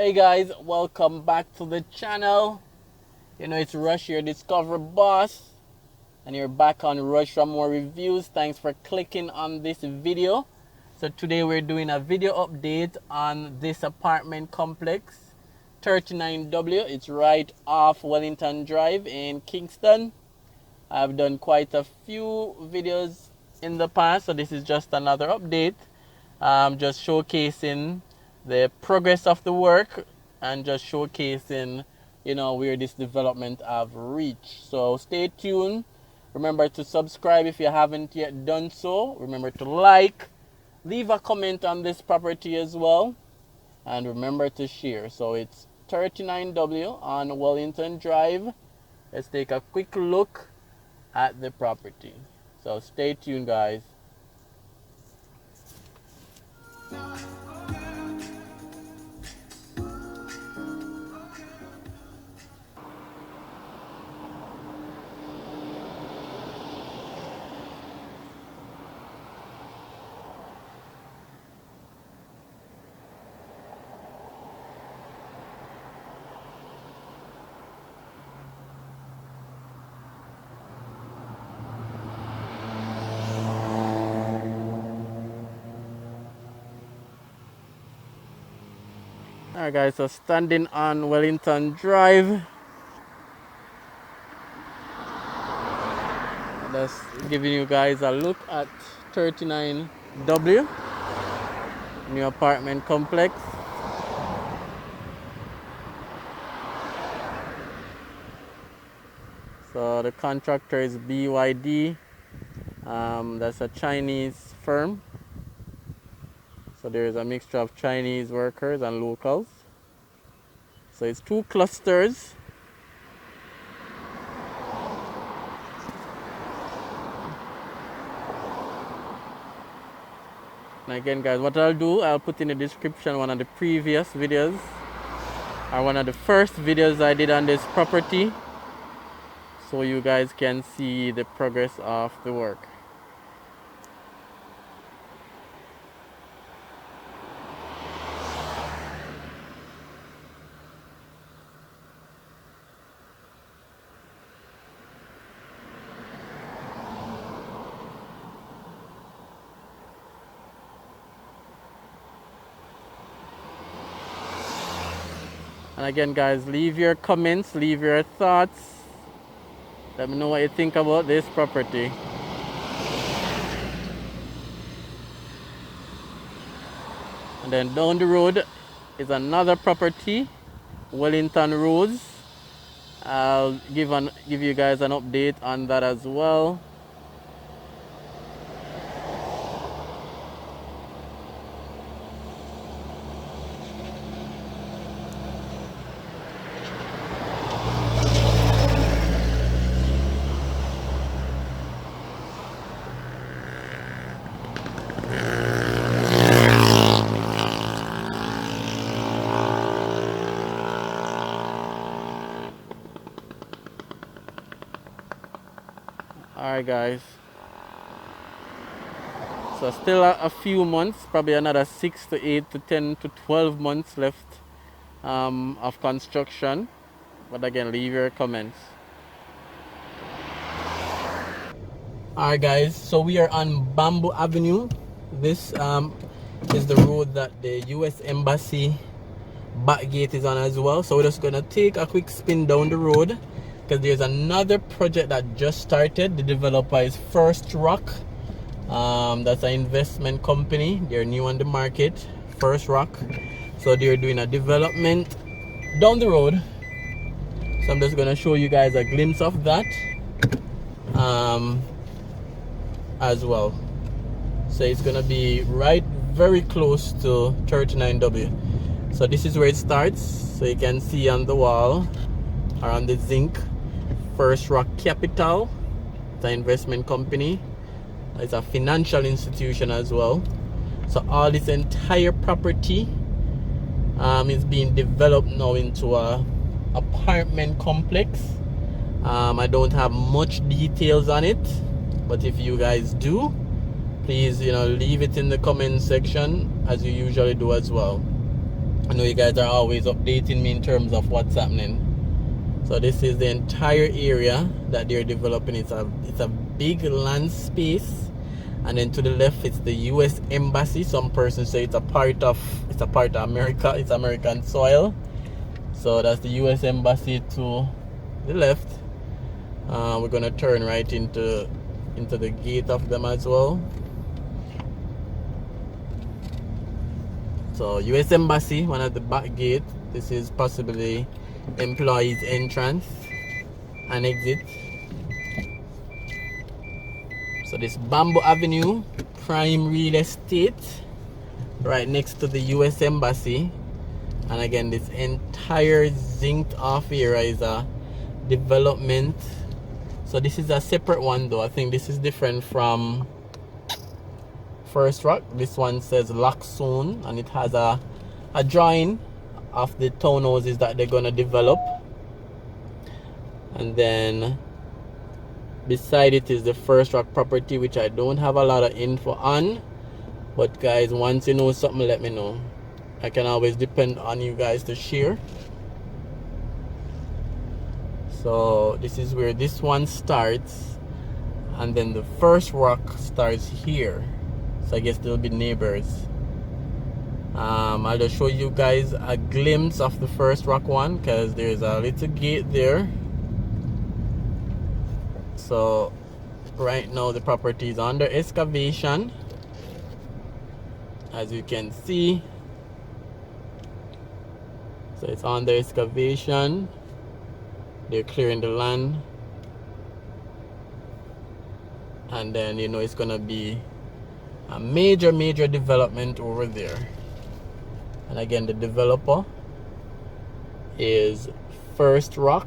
Hey guys, welcome back to the channel. You know, it's Rush, your Discover Boss, and you're back on Rush for more reviews. Thanks for clicking on this video. So today we're doing a video update on this apartment complex, 39W. It's right off Wellington Drive in Kingston. I've done quite a few videos in the past, so this is just another update. Just showcasing the progress of the work and just showcasing, you know, where this development have reached. So stay tuned. Remember to subscribe if you haven't yet done so. Remember to like, leave a comment on this property as well, and remember to share. So it's 39W on Wellington Drive. Let's take a quick look at the property. So stay tuned, guys. Alright guys, so standing on Wellington Drive, just giving you guys a look at 39W, new apartment complex. So the contractor is BYD, that's a Chinese firm. So there is a mixture of Chinese workers and locals. So it's two clusters. And again guys, what I'll do, I'll put in the description one of the previous videos, or one of the first videos I did on this property, so you guys can see the progress of the work. And again guys, leave your comments, leave your thoughts. Let me know what you think about this property. And then down the road is another property, Wellington Roads. I'll give you guys an update on that as well. Alright guys, so still a few months, probably another 6 to 8 to 10 to 12 months left of construction, but again, leave your comments. Alright guys, so we are on Bamboo Avenue. This is the road that the US Embassy back gate is on as well. So we're just gonna take a quick spin down the road, because there's another project that just started. The developer is Firstrock. That's an investment company. They're new on the market, Firstrock. So they're doing a development down the road. So I'm just gonna show you guys a glimpse of that as well. So it's gonna be right very close to 39W. So this is where it starts. So you can see on the wall or on the zinc, Firstrock Capital, the investment company. It's a financial institution as well. So all this entire property is being developed now into a apartment complex. I don't have much details on it, but if you guys do, please, you know, leave it in the comment section as you usually do as well. I know you guys are always updating me in terms of what's happening. So this is the entire area that they're developing. It's a big land space, and then to the left it's the U.S. Embassy. Some persons say it's a part of America. It's American soil. So that's the U.S. Embassy to the left. We're gonna turn right into the gate of them as well. So U.S. Embassy, one at the back gate. This is possibly employees entrance and exit. So this Bamboo Avenue, prime real estate, right next to the U.S. Embassy. And again, this entire zinced off area is a development. So this is a separate one though. I think this is different from Firstrock. This one says lock soon, and it has a drawing of the townhouses that they're gonna develop. And then beside it is the Firstrock property, which I don't have a lot of info on. But guys, once you know something, let me know. I can always depend on you guys to share. So this is where this one starts, and then the Firstrock starts here. So I guess they'll be neighbors. I'll just show you guys a glimpse of the Firstrock one, because there's a little gate there. So right now the property is under excavation, as you can see. So it's under excavation. They're clearing the land, and then you know it's gonna be a major development over there. And again, the developer is Firstrock.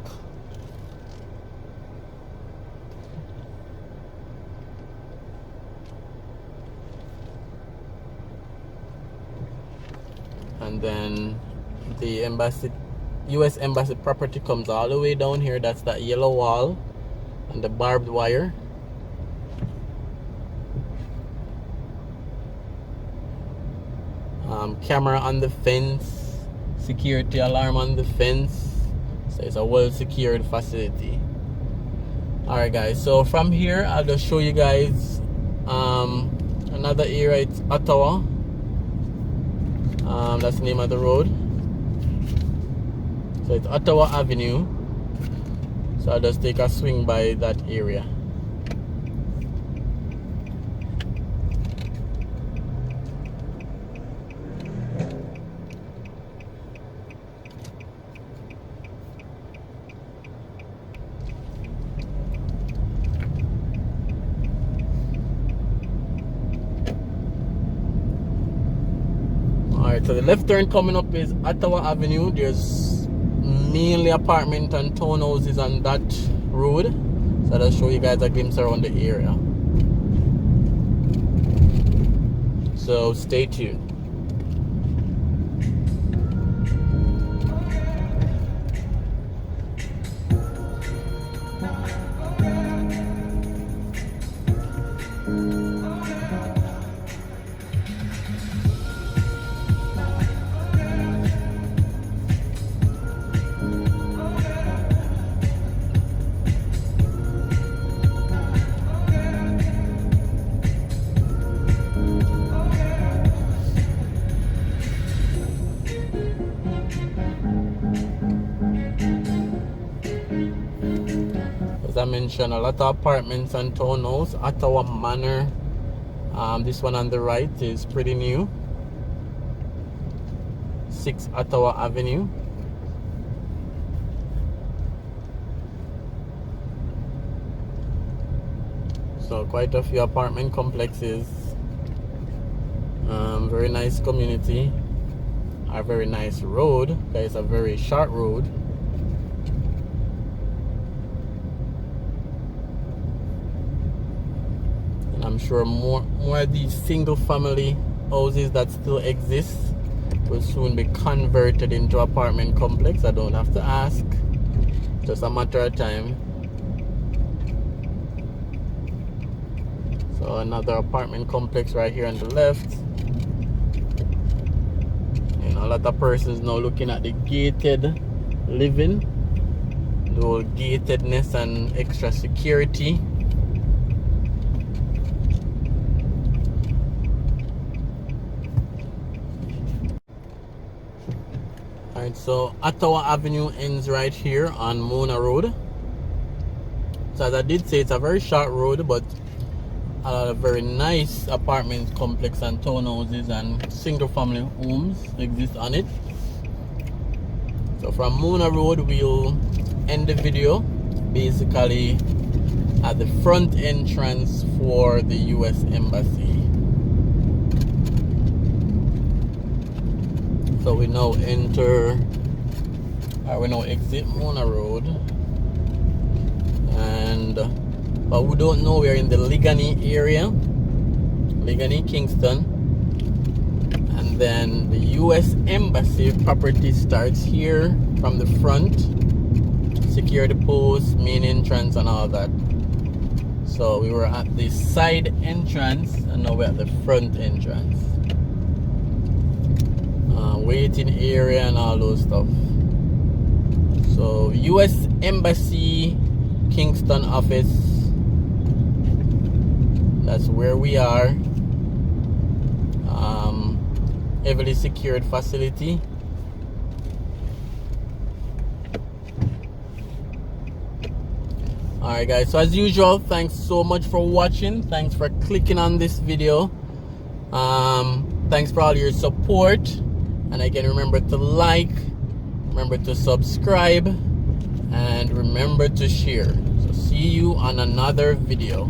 And then the U.S. Embassy property comes all the way down here. That's that yellow wall and the barbed wire. Camera on the fence, security alarm on the fence. So it's a well secured facility. Alright guys, so from here I'll just show you guys another area. It's Ottawa. That's the name of the road. So it's Ottawa Avenue. So I'll just take a swing by that area. Alright, so the left turn coming up is Ottawa Avenue. There's mainly apartment and townhouses on that road. So I'll show you guys a glimpse around the area. So stay tuned. As I mentioned, a lot of apartments and townhouses. Ottawa Manor. This one on the right is pretty new. 6 Ottawa Avenue. So quite a few apartment complexes. Very nice community. A very nice road. It's a very short road. I'm sure more of these single family houses that still exist will soon be converted into apartment complex. I don't have to ask, just a matter of time. So another apartment complex right here on the left. You know, A lot of persons now looking at the gated living, the whole gatedness and extra security. Alright, so Ottawa Avenue ends right here on Mona Road. So as I did say, it's a very short road, but a lot of very nice apartment complex and townhouses and single family homes exist on it. So from Mona Road, we'll end the video basically at the front entrance for the US Embassy. So we now enter, we now exit Mona Road, and but we don't know, we're in the Liguanea area, Liguanea, Kingston, and then the US Embassy property starts here from the front, security post, main entrance and all that. So we were at the side entrance and now we're at the front entrance. Waiting area and all those stuff. So US Embassy Kingston office, that's where we are. Heavily secured facility. Alright guys, so as usual, thanks so much for watching. Thanks for clicking on this video. Thanks for all your support. And again, remember to like, remember to subscribe, and remember to share. So see you on another video.